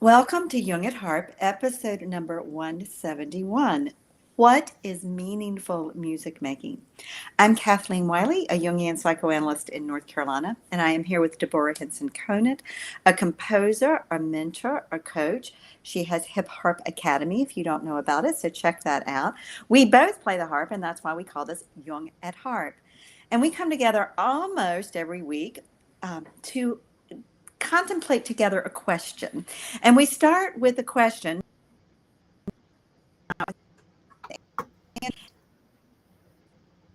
Welcome to Jung at Harp, episode number 171. What is meaningful music making? I'm Kathleen Wiley, a Jungian Psychoanalyst in North Carolina, and I am here with Deborah Henson-Conant, a composer, a mentor, a coach. She has Hip Harp Academy, if you don't know about it, so check that out. We both play the harp, and that's why we call this Jung at Harp. And we come together almost every week to contemplate together a question. And we start with the question,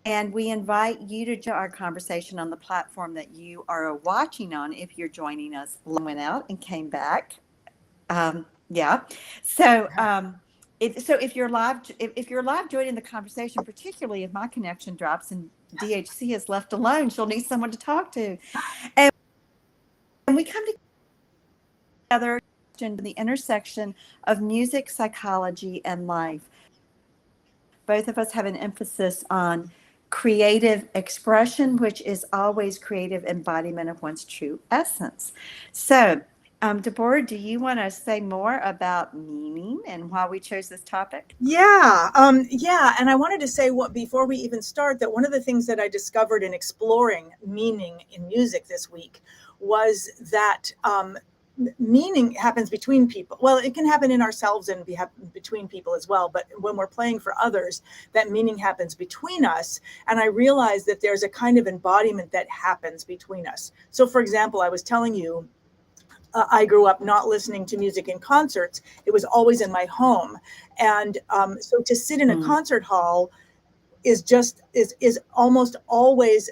and we invite you to join our conversation on the platform that you are watching on if you're joining us. Went out and came back. Yeah. If you're live joining the conversation, particularly if my connection drops and DHC is left alone, she'll need someone to talk to. And we come together in the intersection of music, psychology, and life. Both of us have an emphasis on creative expression, which is always creative embodiment of one's true essence. So, Deborah, do you want to say more about meaning and why we chose this topic? Yeah. And I wanted to say before we even start that one of the things that I discovered in exploring meaning in music this week was that meaning happens between people. Well, it can happen in ourselves and between people as well. But when we're playing for others, that meaning happens between us. And I realized that there's a kind of embodiment that happens between us. So, for example, I was telling you, I grew up not listening to music in concerts. It was always in my home. And so to sit in a concert hall is almost always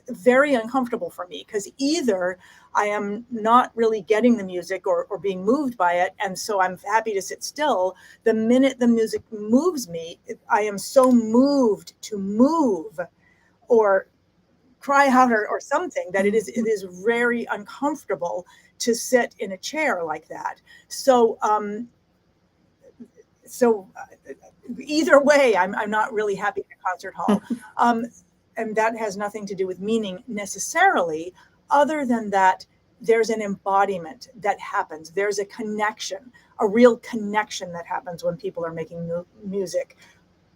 very uncomfortable for me, because either I am not really getting the music or being moved by it, and so I'm happy to sit still. The minute the music moves me, I am so moved to move or cry out or something that it is very uncomfortable to sit in a chair like that. So either way, I'm not really happy in a concert hall. And that has nothing to do with meaning necessarily, other than that there's an embodiment that happens. There's a connection, a real connection that happens when people are making music,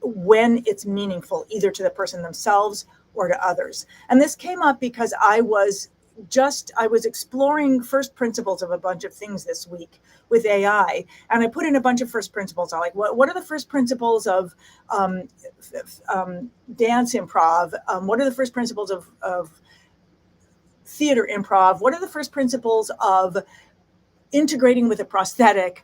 when it's meaningful, either to the person themselves or to others. And this came up because I was exploring first principles of a bunch of things this week with AI, and I put in a bunch of first principles. I like, what are the first principles of dance improv? What are the first principles of theater improv? What are the first principles of integrating with a prosthetic?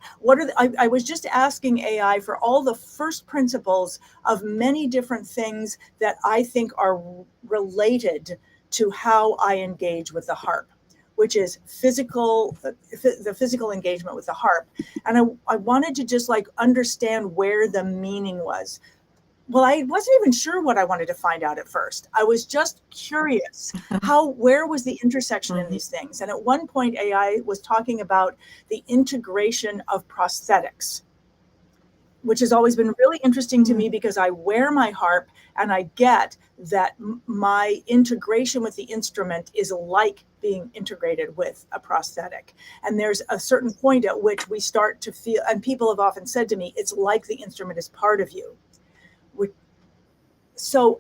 I was just asking AI for all the first principles of many different things that I think are related to how I engage with the harp, which is the physical engagement with the harp. And I wanted to just understand where the meaning was. Well, I wasn't even sure what I wanted to find out at first. I was just curious where was the intersection in these things? And at one point, AI was talking about the integration of prosthetics, which has always been really interesting to me, because I wear my harp and I get that my integration with the instrument is like being integrated with a prosthetic. And there's a certain point at which we start to feel, and people have often said to me, it's like the instrument is part of you. So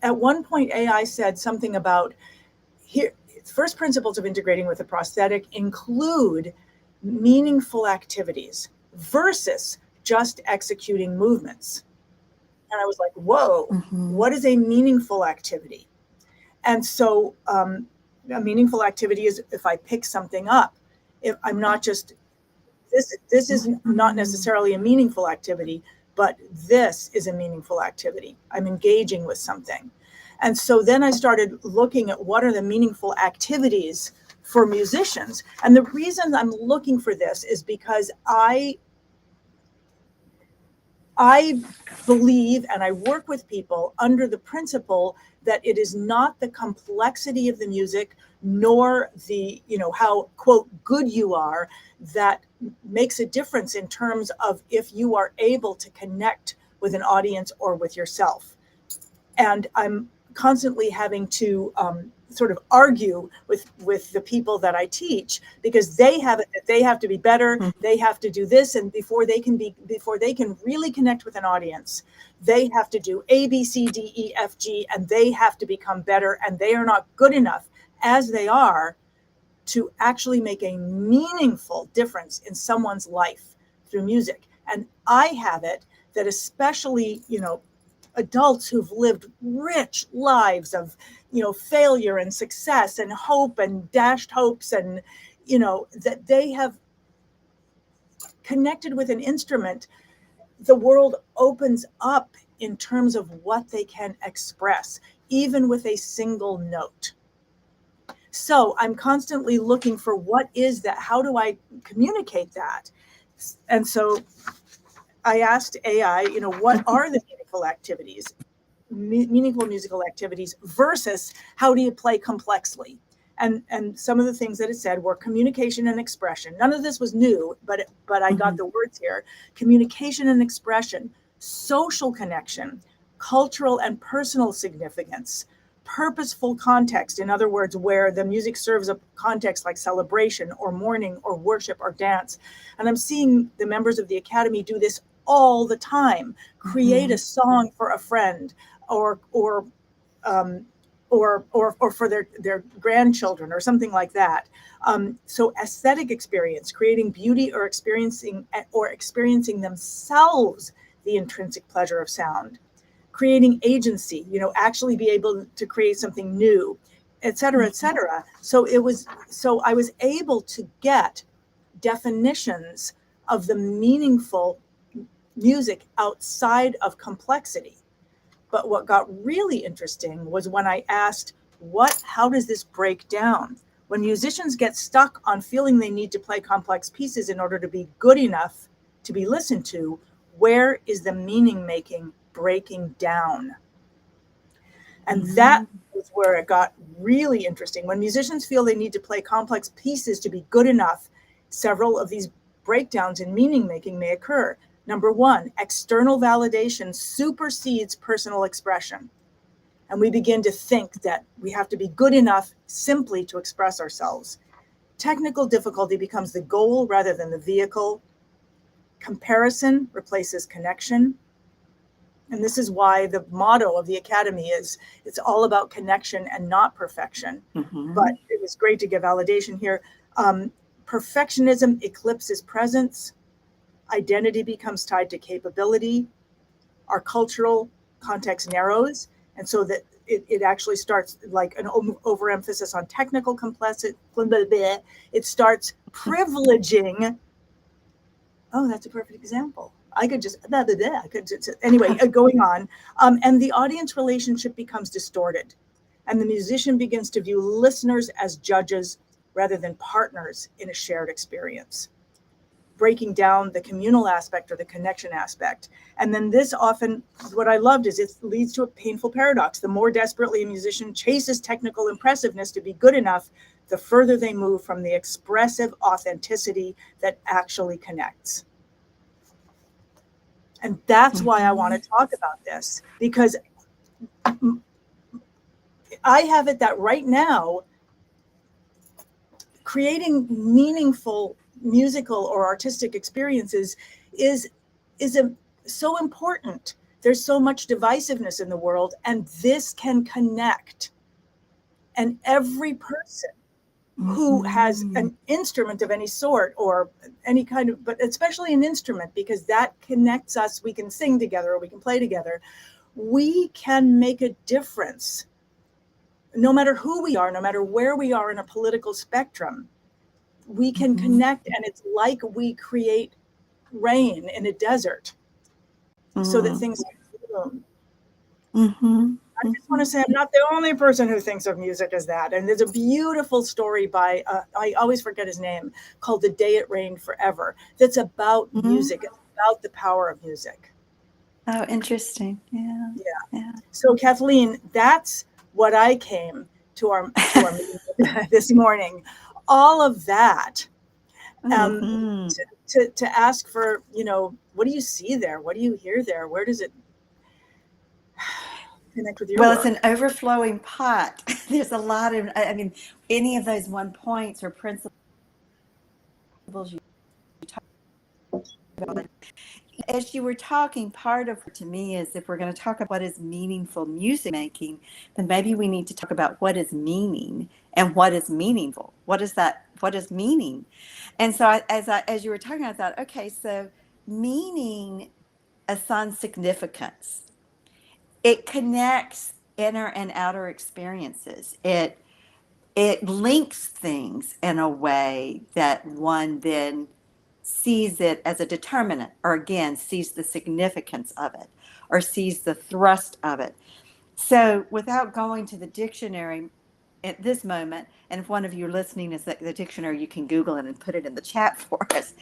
at one point, AI said something about first principles of integrating with a prosthetic include meaningful activities versus just executing movements. And I was like, whoa, what is a meaningful activity? And so a meaningful activity is if I pick something up, if I'm not just, this is not necessarily a meaningful activity, but this is a meaningful activity. I'm engaging with something. And so then I started looking at what are the meaningful activities for musicians. And the reason I'm looking for this is because I believe, and I work with people under the principle that it is not the complexity of the music, nor the, how, quote, good you are, that makes a difference in terms of if you are able to connect with an audience or with yourself. And I'm constantly having to sort of argue with the people that I teach, because they have it that they have to be better, they have to do this, and before they can really connect with an audience, they have to do A, B, C, D, E, F, G, and they have to become better, and they are not good enough as they are to actually make a meaningful difference in someone's life through music. And I have it that especially, adults who've lived rich lives of, failure and success and hope and dashed hopes, and, that they have connected with an instrument, the world opens up in terms of what they can express, even with a single note. So I'm constantly looking for what is that? How do I communicate that? And so I asked AI, what are the meaningful activities, meaningful musical activities versus how do you play complexly? And some of the things that it said were communication and expression. None of this was new, but I got the words here. Communication and expression, social connection, cultural and personal significance, purposeful context, in other words, where the music serves a context like celebration or mourning or worship or dance. And I'm seeing the members of the Academy do this all the time. Create a song for a friend, or for their grandchildren or something like that. So aesthetic experience, creating beauty or experiencing themselves the intrinsic pleasure of sound. Creating agency, actually be able to create something new, et cetera, et cetera. So I was able to get definitions of the meaningful music outside of complexity. But what got really interesting was when I asked, how does this break down? When musicians get stuck on feeling they need to play complex pieces in order to be good enough to be listened to, where is the meaning making breaking down? And that is where it got really interesting. When musicians feel they need to play complex pieces to be good enough, several of these breakdowns in meaning making may occur. Number one, external validation supersedes personal expression. And we begin to think that we have to be good enough simply to express ourselves. Technical difficulty becomes the goal rather than the vehicle. Comparison replaces connection. And this is why the motto of the Academy is, it's all about connection and not perfection. But it was great to get validation here. Perfectionism eclipses presence. Identity becomes tied to capability. Our cultural context narrows. And so that it actually starts like an overemphasis on technical complexity. It starts privileging. Oh, that's a perfect example. I could just, anyway, going on. And the audience relationship becomes distorted. And the musician begins to view listeners as judges rather than partners in a shared experience, breaking down the communal aspect or the connection aspect. And then this often, what I loved is it leads to a painful paradox. The more desperately a musician chases technical impressiveness to be good enough, the further they move from the expressive authenticity that actually connects. And that's why I want to talk about this, because I have it that right now, creating meaningful musical or artistic experiences is so important. There's so much divisiveness in the world, and this can connect. And every person who has an instrument of any sort or any kind of, but especially an instrument, because that connects us. We can sing together or we can play together. We can make a difference no matter who we are, no matter where we are in a political spectrum. We can connect, and it's like we create rain in a desert so that things can bloom. I just want to say I'm not the only person who thinks of music as that. And there's a beautiful story by, I always forget his name, called The Day It Rained Forever, that's about music, about the power of music. Oh, interesting. Yeah. So Kathleen, that's what I came to our meeting this morning. All of that to ask for, what do you see there? What do you hear there? Where does it? connect with your Well, work. it's an overflowing pot. There's a lot of, I mean, any of those 1 points or principles you talk about. As you were talking, part of it to me is if we're going to talk about what is meaningful music making, then maybe we need to talk about what is meaning and what is meaningful. What is that? What is meaning? And so as you were talking, I thought, okay, so meaning assigns significance. It connects inner and outer experiences. It links things in a way that one then sees it as a determinant, or again sees the significance of it, or sees the thrust of it. So without going to the dictionary at this moment, and if one of you listening is the dictionary, you can Google it and put it in the chat for us.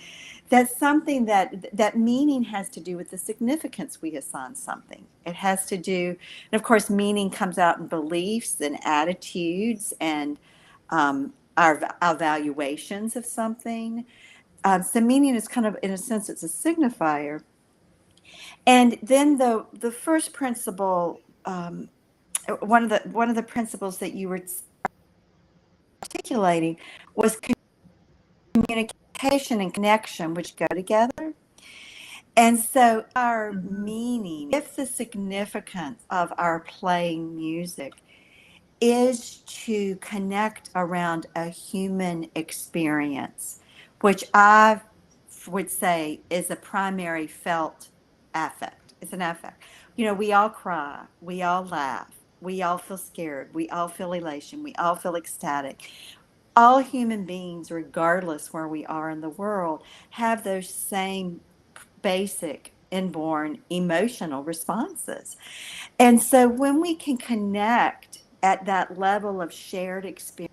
That's something that meaning has to do with the significance we assign something. It has to do, and of course, meaning comes out in beliefs and attitudes and our valuations of something. So meaning is kind of, in a sense, it's a signifier. And then the first principle, one of the principles that you were articulating was communication and connection, which go together. And so our meaning, if the significance of our playing music is to connect around a human experience, which I would say is a primary felt affect. It's an affect. You know, we all cry, we all laugh, we all feel scared, we all feel elation, we all feel ecstatic. All human beings, regardless where we are in the world, have those same basic inborn emotional responses. And so when we can connect at that level of shared experience,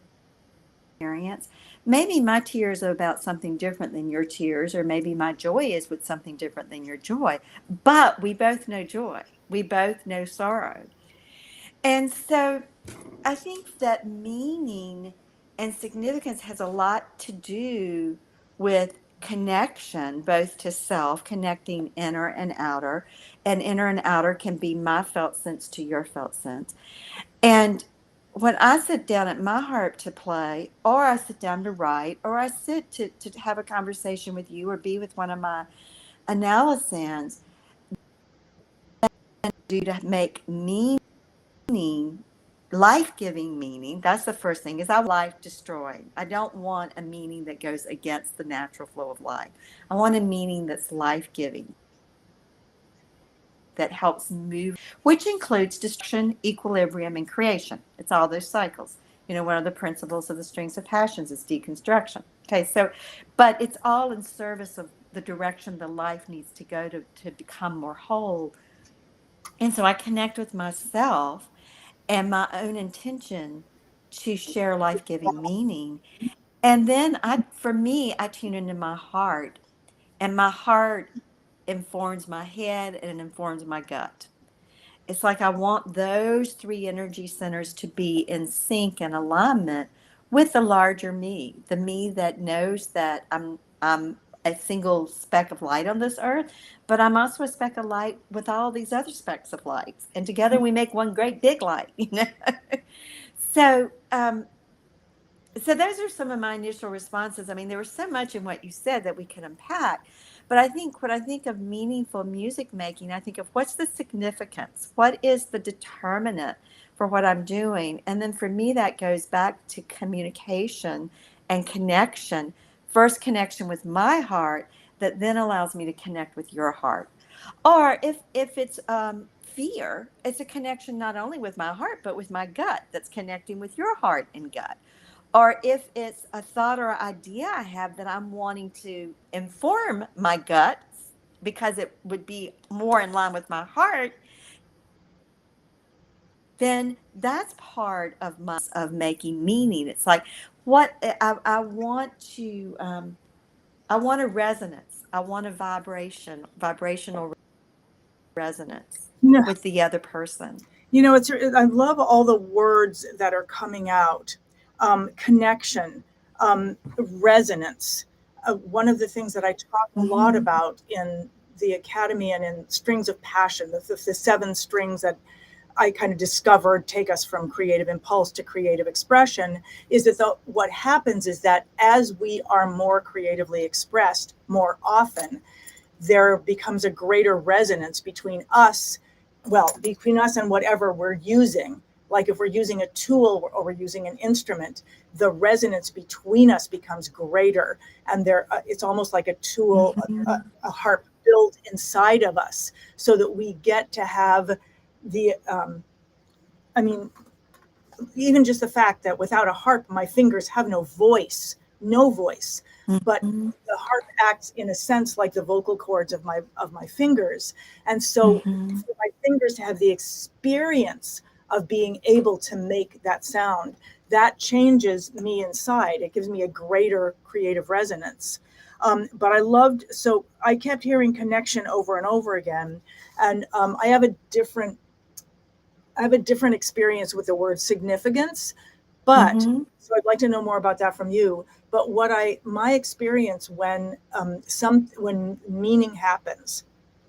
maybe my tears are about something different than your tears, or maybe my joy is with something different than your joy, but we both know joy. We both know sorrow. And so I think that meaning and significance has a lot to do with connection, both to self, connecting inner and outer. And inner and outer can be my felt sense to your felt sense. And when I sit down at my harp to play, or I sit down to write, or I sit to have a conversation with you or be with one of my analysans, do to make meaning, life-giving meaning. That's the first thing, is I life destroyed. I don't want a meaning that goes against the natural flow of life. I want a meaning that's life-giving, that helps move, which includes destruction, equilibrium, and creation. It's all those cycles. You know, one of the principles of the strings of passions is deconstruction. Okay, so, but it's all in service of the direction the life needs to go to become more whole. And so I connect with myself and my own intention to share life-giving meaning. And then for me, I tune into my heart, and my heart informs my head and it informs my gut. It's like I want those three energy centers to be in sync and alignment with the larger me, the me that knows that I'm a single speck of light on this earth, but I'm also a speck of light with all these other specks of lights, and together we make one great big light. You know, so so those are some of my initial responses. I mean, there was so much in what you said that we could unpack, but I think when I think of meaningful music making, I think of what's the significance? What is the determinant for what I'm doing? And then for me, that goes back to communication and connection. First, connection with my heart that then allows me to connect with your heart. Or if it's fear, it's a connection not only with my heart, but with my gut that's connecting with your heart and gut. Or if it's a thought or idea I have that I'm wanting to inform my gut because it would be more in line with my heart, then that's part of making meaning. It's like what I want to I want a resonance. I want a vibrational resonance No, with the other person. you know, I love all the words that are coming out. Connection, resonance. One of the things that I talk a lot Mm-hmm. about in the academy and in Strings of Passion, the 7 strings that I kind of discovered take us from creative impulse to creative expression is that what happens is that as we are more creatively expressed more often, there becomes a greater resonance between us and whatever we're using. Like if we're using a tool or we're using an instrument, the resonance between us becomes greater. And it's almost like a tool, a harp built inside of us, so that we get to have the, even just the fact that without a harp, my fingers have no voice, but the harp acts in a sense like the vocal cords of my fingers. And so for my fingers to have the experience of being able to make that sound, that changes me inside. It gives me a greater creative resonance. But I kept hearing connection over and over again. And I have a different experience with the word significance, but so I'd like to know more about that from you. But my experience when meaning happens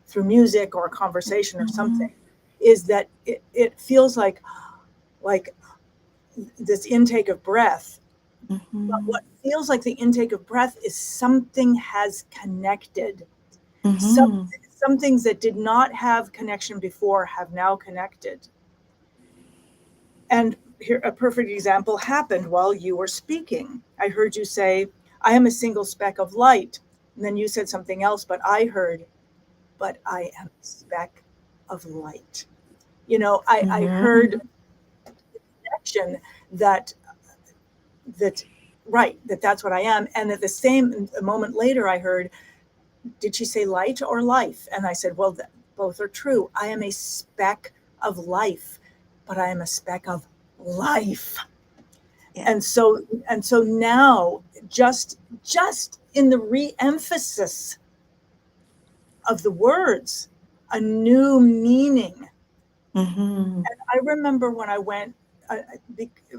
through music or a conversation or something, is that it feels like this intake of breath. But what feels like the intake of breath is something has connected. Some things that did not have connection before have now connected. And here, a perfect example happened while you were speaking. I heard you say, "I am a single speck of light." And then you said something else, but I heard, "But I am a speck of light." I heard the connection that's what I am. And at the same moment later, I heard, "Did she say light or life?" And I said, "Well, both are true. I am a speck of life, but I am a speck of life." Yeah. And so now, just in the re-emphasis of the words, a new meaning. And I remember when I went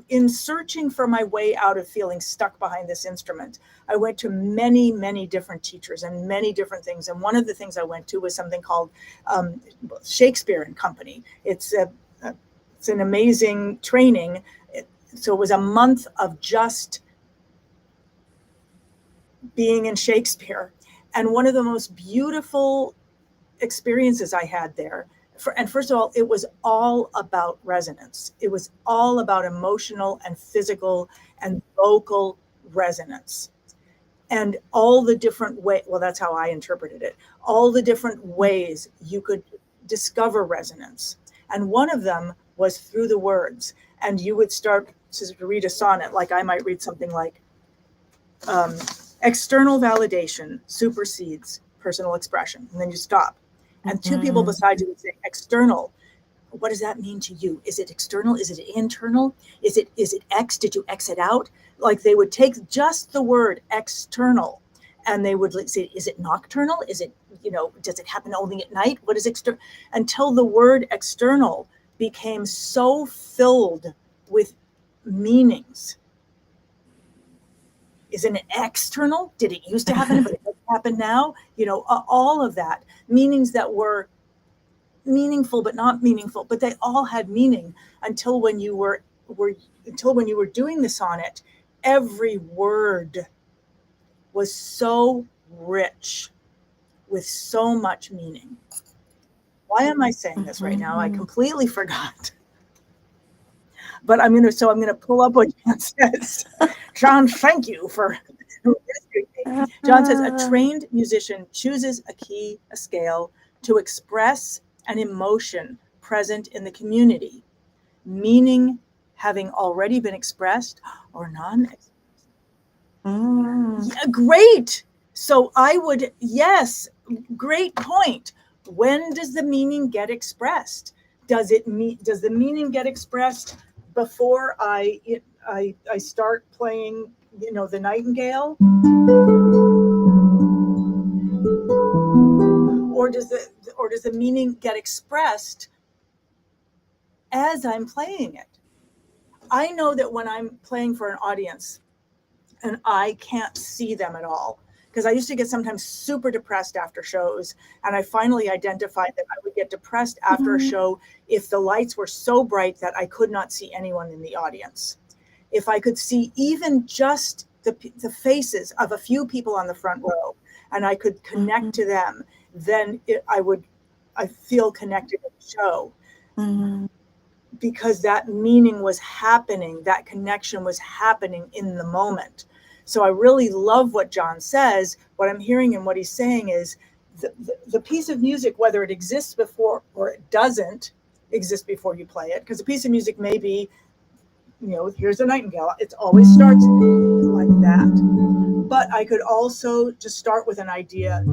in searching for my way out of feeling stuck behind this instrument, I went to many, many different teachers and many different things. And one of the things I went to was something called Shakespeare and Company. It's an amazing training. So it was a month of just being in Shakespeare. And one of the most beautiful experiences I had there, and first of all, it was all about resonance. It was all about emotional and physical and vocal resonance. And all the different ways, well, that's how I interpreted it, all the different ways you could discover resonance. And one of them was through the words. And you would start to read a sonnet, like I might read something like, "External validation supersedes personal expression." And then you stop. And two people beside you would say, "External, what does that mean to you? Is it external? Is it internal? Is it X? Did you X it out?" Like they would take just the word external and they would say, "Is it nocturnal? Is it, does it happen only at night? What is external?" Until the word external became so filled with meanings. Isn't it external? Did it used to happen, but it doesn't happen now? All of that. Meanings that were meaningful but not meaningful, but they all had meaning until when you were doing the sonnet, every word was so rich with so much meaning. Why am I saying this right now? I completely forgot. But I'm going to pull up what John says. John, thank you for rescuing me. John says, "A trained musician chooses a key, a scale to express an emotion present in the community, meaning having already been expressed or non-expressed." Yeah, great. So yes, great point. When does the meaning get expressed? Does the meaning get expressed before I start playing, the Nightingale? Or does the meaning get expressed as I'm playing it? I know that when I'm playing for an audience and I can't see them at all, because I used to get sometimes super depressed after shows. And I finally identified that I would get depressed after a show if the lights were so bright that I could not see anyone in the audience. If I could see even just the faces of a few people on the front row and I could connect to them, then I feel connected to the show. Because that meaning was happening, that connection was happening in the moment. So I really love what John says. What I'm hearing and what he's saying is the piece of music, whether it exists before or it doesn't exist before you play it, because a piece of music may be, here's a nightingale. It always starts like that. But I could also just start with an idea.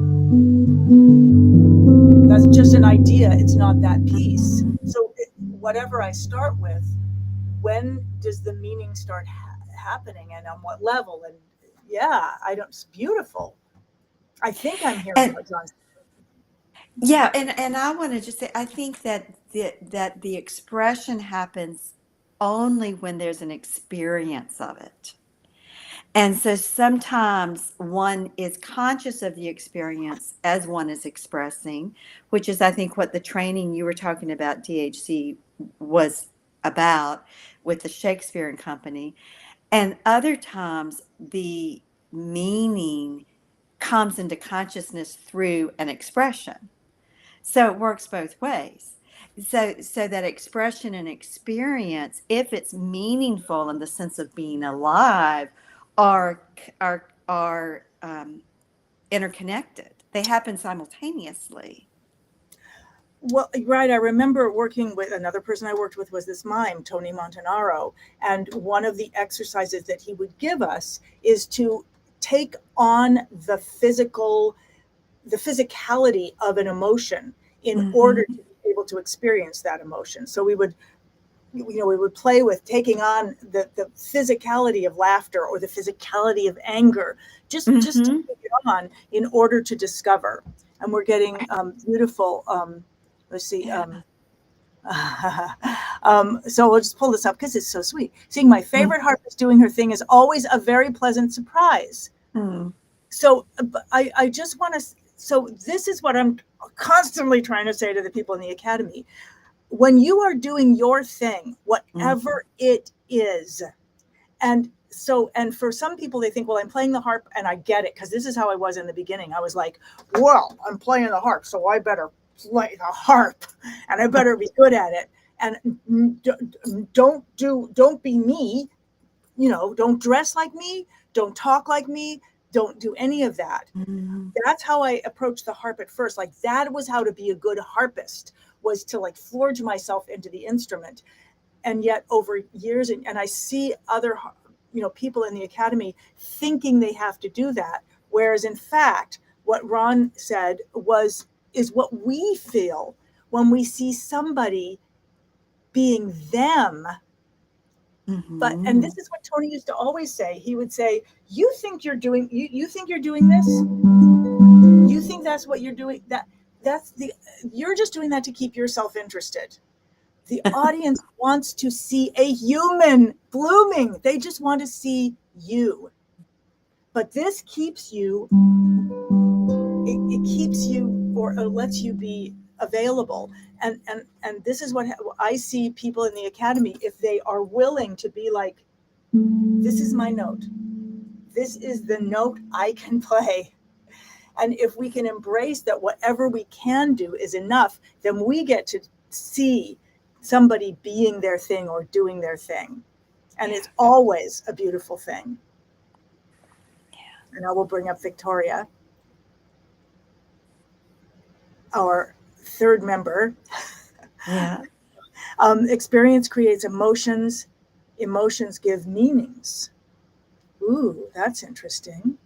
That's just an idea. It's not that piece. So whatever I start with, when does the meaning start happening and on what level? And it's beautiful. I think I'm hearing what John's saying. Yeah, and I want to just say, I think that the expression happens only when there's an experience of it. And so sometimes one is conscious of the experience as one is expressing, which is, I think, what the training you were talking about, DHC, was about with the Shakespeare and Company. And other times the meaning comes into consciousness through an expression. So it works both ways. So that expression and experience, if it's meaningful in the sense of being alive, are interconnected. They happen simultaneously. Well, right. I remember working with another person I worked with was this mime, Tony Montanaro. And one of the exercises that he would give us is to take on the physicality of an emotion in order to be able to experience that emotion. So we would play with taking on the physicality of laughter or the physicality of anger, just to take it on in order to discover. And we're getting beautiful, let's see. So we'll just pull this up because it's so sweet. Seeing my favorite harpist doing her thing is always a very pleasant surprise. So I just want to, so this is what I'm constantly trying to say to the people in the Academy. When you are doing your thing, whatever it is, and for some people, they think, well, I'm playing the harp and I get it, because this is how I was in the beginning. I was like, well, I'm playing the harp, so I better play the harp and I better be good at it. And don't be me, don't dress like me, don't talk like me, don't do any of that. That's how I approached the harp at first. Like, that was how to be a good harpist, was to like forge myself into the instrument. And yet over years, and I see other, people in the Academy thinking they have to do that. Whereas in fact, what Ron said is what we feel when we see somebody being them. But, and this is what Tony used to always say. He would say, you think you're doing this? You think that's what you're doing? You're just doing that to keep yourself interested. The audience wants to see a human blooming. They just want to see you. But this keeps you, it keeps you, or lets you be available. And this is what I see people in the Academy, if they are willing to be like, this is my note. This is the note I can play. And if we can embrace that whatever we can do is enough, then we get to see somebody being their thing or doing their thing. And it's always a beautiful thing. And I will bring up Victoria, our third member. Yeah. Experience creates emotions. Emotions give meanings. Ooh, that's interesting.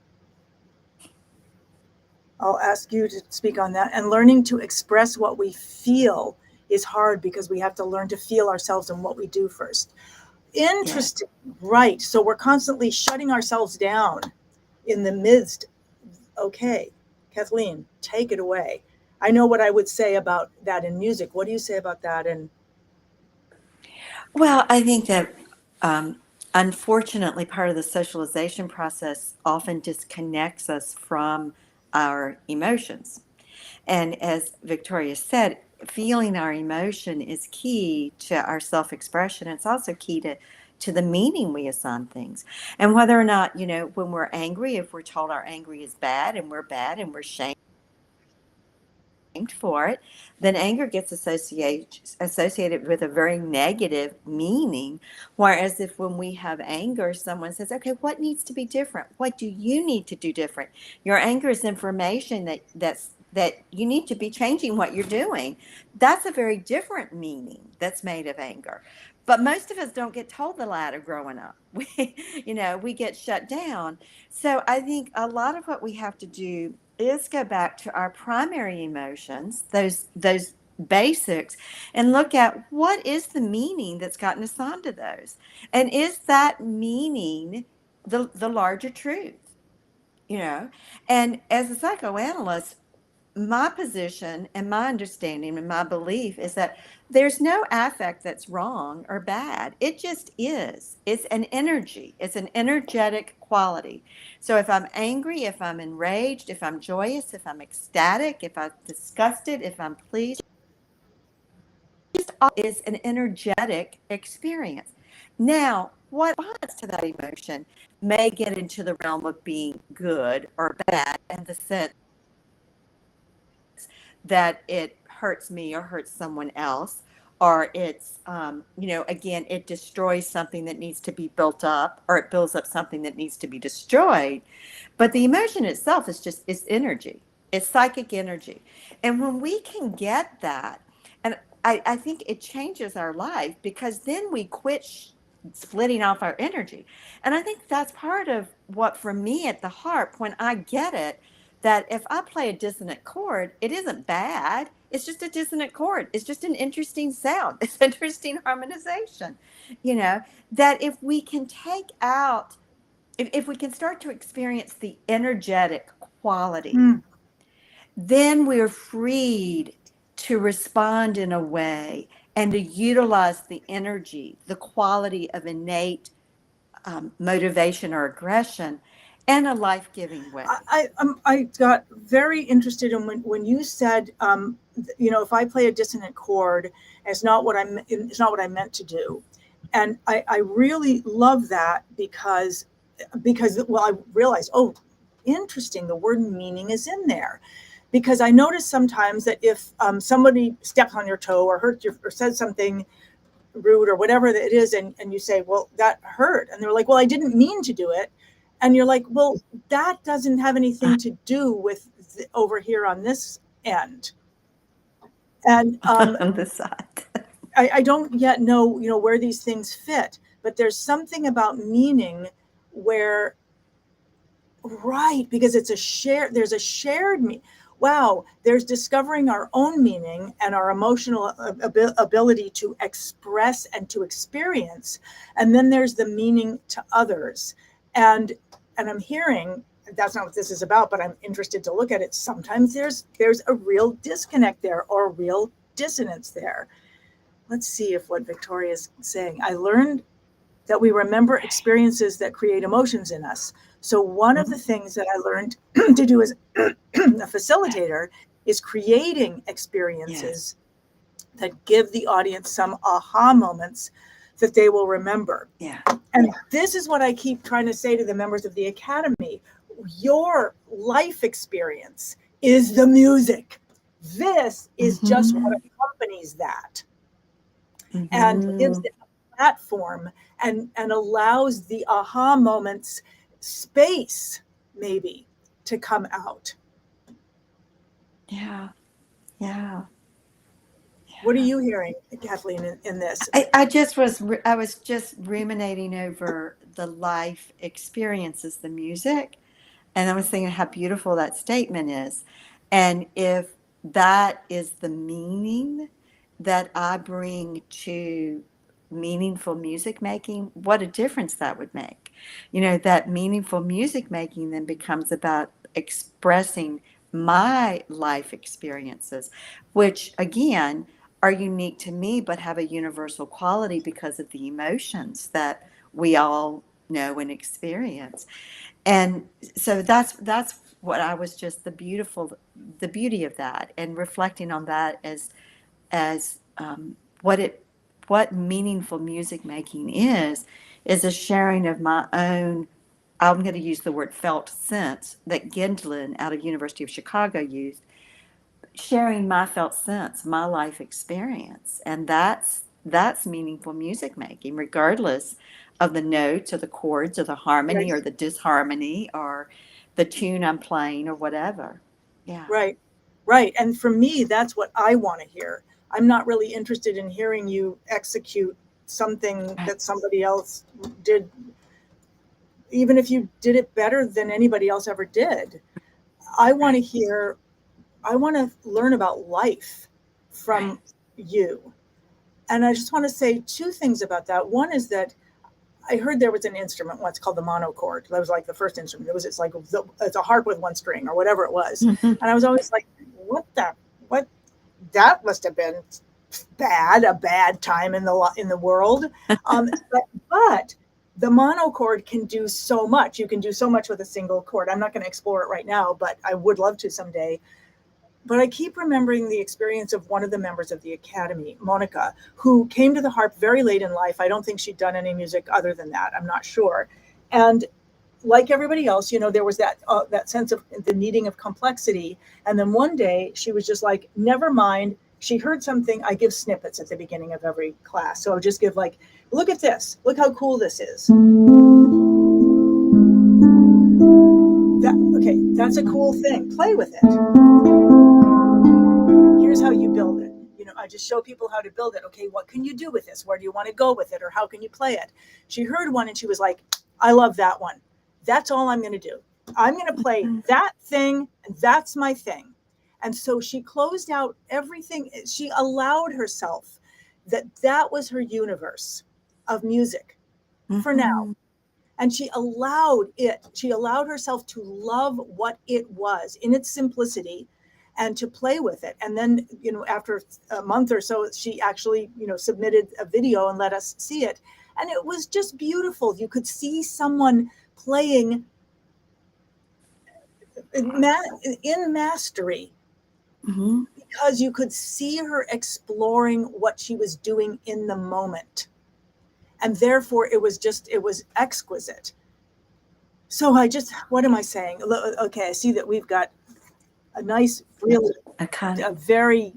I'll ask you to speak on that. And learning to express what we feel is hard because we have to learn to feel ourselves and what we do first. Interesting. Yeah. Right. So we're constantly shutting ourselves down in the midst. Okay, Kathleen, take it away. I know what I would say about that in music. What do you say about that? Well, I think that unfortunately, part of the socialization process often disconnects us from our emotions. And as Victoria said, feeling our emotion is key to our self expression. It's also key to the meaning we assign things. And whether or not, when we're angry, if we're told our angry is bad and we're shamed for it, then anger gets associated with a very negative meaning. Whereas if when we have anger, someone says, okay, what needs to be different? What do you need to do different? Your anger is information that you need to be changing what you're doing. That's a very different meaning that's made of anger. But most of us don't get told the latter growing up. We get shut down. So I think a lot of what we have to do is go back to our primary emotions, those basics, and look at what is the meaning that's gotten assigned to those. And is that meaning the larger truth? You know? And as a psychoanalyst, my position and my understanding and my belief is that there's no affect that's wrong or bad. It just is. It's an energy, it's an energetic quality. So if I'm angry, if I'm enraged, if I'm joyous, if I'm ecstatic, if I'm disgusted, if I'm pleased, just all is an energetic experience. Now, what responds to that emotion may get into the realm of being good or bad in the sense that it hurts me or hurts someone else, or it's again, it destroys something that needs to be built up, or it builds up something that needs to be destroyed. But the emotion itself is energy. It's psychic energy. And when we can get that, and I think it changes our life, because then we quit splitting off our energy. And I think that's part of what, for me at the harp, when I get it, that if I play a dissonant chord, it isn't bad. It's just a dissonant chord. It's just an interesting sound. It's interesting harmonization. That if we can take out, if we can start to experience the energetic quality, then we're freed to respond in a way and to utilize the energy, the quality of innate motivation or aggression in a life-giving way. I got very interested in when you said, if I play a dissonant chord, it's not what I meant to do, and I really love that because I realized, oh, interesting, the word meaning is in there. Because I notice sometimes that if somebody steps on your toe or hurts you or says something rude or whatever it is, and you say, well, that hurt, and they're like, well, I didn't mean to do it. And you're like, well, that doesn't have anything to do with over here on this end. And on this side. I don't yet know, where these things fit, but there's something about meaning where, right, because there's a shared meaning. Wow, there's discovering our own meaning and our emotional ability to express and to experience. And then there's the meaning to others. And I'm hearing, that's not what this is about, but I'm interested to look at it. Sometimes there's a real disconnect there, or a real dissonance there. Let's see if what Victoria is saying. I learned that we remember experiences that create emotions in us. So one of the things that I learned to do as a facilitator is creating experiences that give the audience some aha moments that they will remember. Yeah. And this is what I keep trying to say to the members of the Academy. Your life experience is the music. This is just what accompanies that. And gives it a platform and allows the aha moments space, maybe, to come out. Yeah. What are you hearing, Kathleen, in this? I was just ruminating over the life experiences, the music, and I was thinking how beautiful that statement is. And if that is the meaning that I bring to meaningful music making, what a difference that would make. That meaningful music making then becomes about expressing my life experiences, which again are unique to me, but have a universal quality because of the emotions that we all know and experience. And so that's what I was just the beauty of that, and reflecting on that as what meaningful music making is a sharing of my own. I'm going to use the word felt sense that Gendlin out of University of Chicago used, sharing my felt sense, my life experience, and that's meaningful music making, regardless of the notes or the chords or the harmony Right. or the disharmony or the tune I'm playing or whatever. Yeah. Right. Right. And for me, that's what I want to hear. I'm not really interested in hearing you execute something Right. that somebody else did, even if you did it better than anybody else ever did. I want to Right. hear, I want to learn about life Right. from you. And I just want to say two things about that. One is that I heard there was an instrument once called the monochord. That was like the first instrument. It's a harp with one string or whatever it was. And I was always like, what? That must have been a bad time in the world. But the monochord can do so much. You can do so much with a single chord. I'm not going to explore it right now, but I would love to someday. But I keep remembering the experience of one of the members of the Academy, Monica, who came to the harp very late in life. I don't think she'd done any music other than that. I'm not sure. And like everybody else, there was that sense of the needing of complexity. And then one day she was just like, never mind. She heard something. I give snippets at the beginning of every class. So I'll just give like, look at this. Look how cool this is. Okay, that's a cool thing. Play with it. Here's how you build it. I just show people how to build it. Okay, what can you do with this? Where do you want to go with it? Or how can you play it? She heard one and she was like, I love that one. That's all I'm going to do. I'm going to play that thing, and that's my thing. And so she closed out everything. She allowed herself that was her universe of music for now. And she allowed herself to love what it was in its simplicity and to play with it. And then, after a month or so, she actually, submitted a video and let us see it. And it was just beautiful. You could see someone playing in mastery, because you could see her exploring what she was doing in the moment. And therefore it was exquisite. So what am I saying? Okay, I see that we've got a nice, really, a very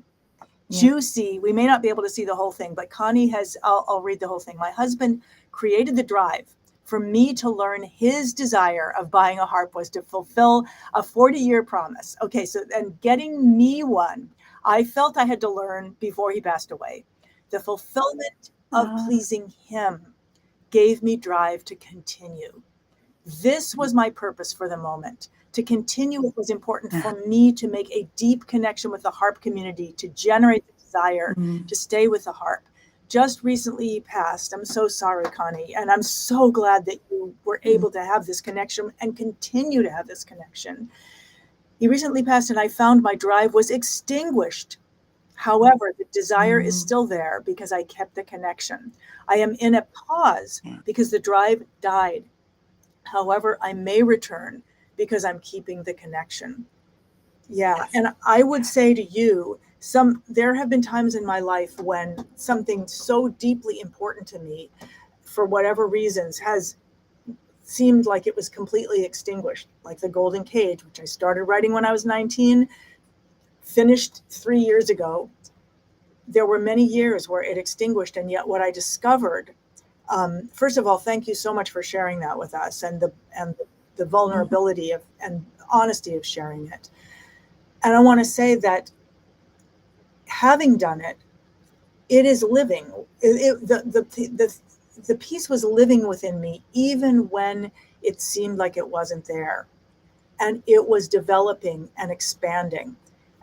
juicy, we may not be able to see the whole thing, but Connie I'll read the whole thing. My husband created the drive for me to learn. His desire of buying a harp was to fulfill a 40-year promise. Okay, so and getting me one, I felt I had to learn before he passed away. The fulfillment of pleasing him gave me drive to continue. This was my purpose for the moment. To continue, it was important for me to make a deep connection with the harp community, to generate the desire to stay with the harp. Just recently he passed. I'm so sorry, Connie. And I'm so glad that you were able to have this connection and continue to have this connection. He recently passed, and I found my drive was extinguished. However, the desire is still there because I kept the connection. I am in a pause because the drive died. However, I may return because I'm keeping the connection. Yeah. And I would say to you, there have been times in my life when something so deeply important to me, for whatever reasons, has seemed like it was completely extinguished, like The Golden Cage, which I started writing when I was 19, finished 3 years ago. There were many years where it extinguished, and yet what I discovered, first of all, thank you so much for sharing that with us, and the vulnerability of and honesty of sharing it. And I want to say that having done it, it is living. The piece was living within me, even when it seemed like it wasn't there, and it was developing and expanding.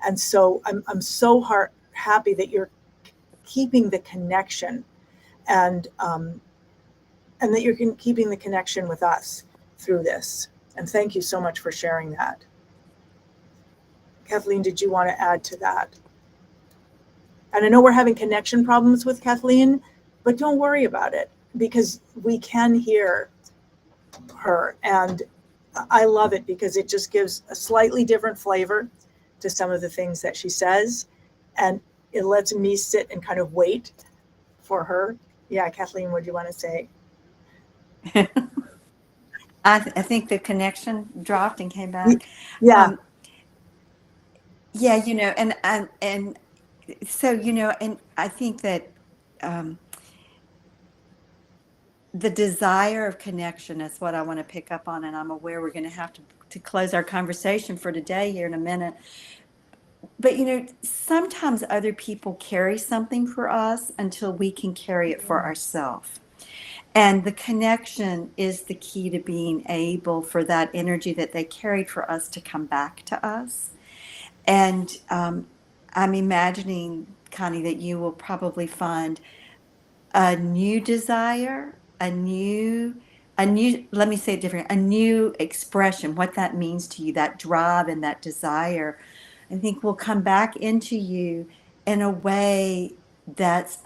And so I'm so happy that you're keeping the connection, and that you're keeping the connection with us through this. And thank you so much for sharing that. Kathleen, did you want to add to that? And I know we're having connection problems with Kathleen, but don't worry about it. because we can hear her, and I love it because it just gives a slightly different flavor to some of the things that she says, and it lets me sit and kind of wait for her. Yeah, Kathleen, what do you want to say? I think the connection dropped and came back. Yeah. Um, yeah, and so, and I think that um, the desire of connection is what I want to pick up on, and I'm aware we're going to have to close our conversation for today here in a minute. But sometimes other people carry something for us until we can carry it for ourselves. And the connection is the key to being able for that energy that they carried for us to come back to us. And I'm imagining, Connie, that you will probably find a new desire, let me say it different, a new expression, what that means to you, that drive and that desire, I think will come back into you in a way that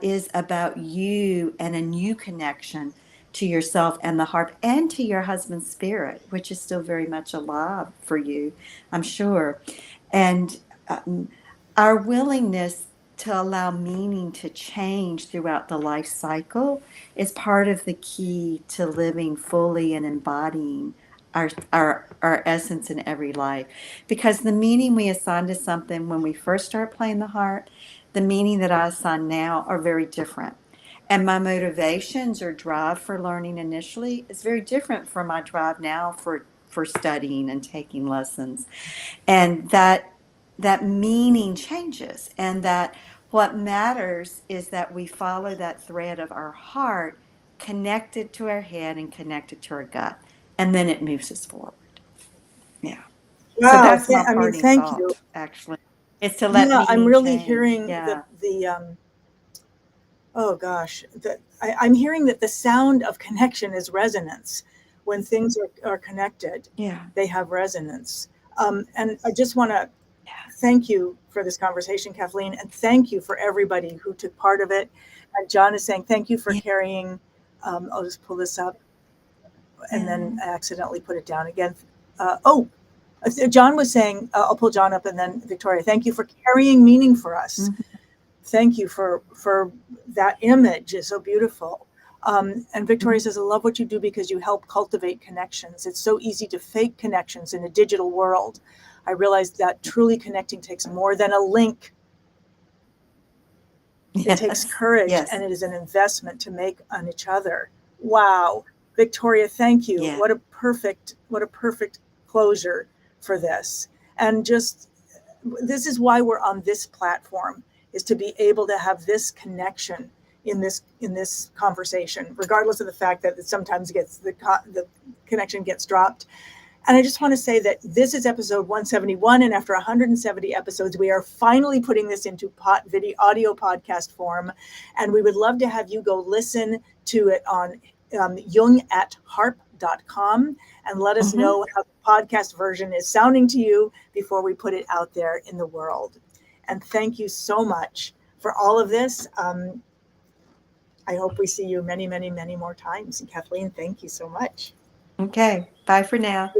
is about you and a new connection to yourself and the harp and to your husband's spirit, which is still very much alive for you, I'm sure. And our willingness to allow meaning to change throughout the life cycle is part of the key to living fully and embodying our essence in every life. Because the meaning we assign to something when we first start playing the harp, the meaning that I assign now are very different. And my motivations or drive for learning initially is very different from my drive now for studying and taking lessons. And that meaning changes, and that what matters is that we follow that thread of our heart connected to our head and connected to our gut, and then it moves us forward. Yeah. So Wow. that's my I mean, parting thank you. thought, actually, is to let Yeah, I'm meaning really change. hearing Yeah. oh gosh, I'm hearing that the sound of connection is resonance. When things are connected, Yeah. they have resonance. And I just want to thank you for this conversation, Kathleen, and thank you for everybody who took part of it. And John is saying, thank you for Yeah. carrying, I'll just pull this up and then I accidentally put it down again. John was saying, I'll pull John up and then Victoria, thank you for carrying meaning for us. Mhm. Thank you for that image is so beautiful. And Victoria Mhm. says, I love what you do because you help cultivate connections. It's so easy to fake connections in a digital world. I realized that truly connecting takes more than a link. It takes Yes. courage, Yes. and it is an investment to make on each other. Wow. Victoria, thank you. Yeah. What a perfect closure for this. And just this is why we're on this platform, is to be able to have this connection in this conversation, regardless of the fact that it sometimes gets the connection gets dropped. And I just want to say that this is episode 171, and after 170 episodes, we are finally putting this into video audio podcast form, and we would love to have you go listen to it on jungatarp.com and let us Mhm. know how the podcast version is sounding to you before we put it out there in the world. And thank you so much for all of this. I hope we see you many, many, many more times. And Kathleen, thank you so much. Okay. Bye for now.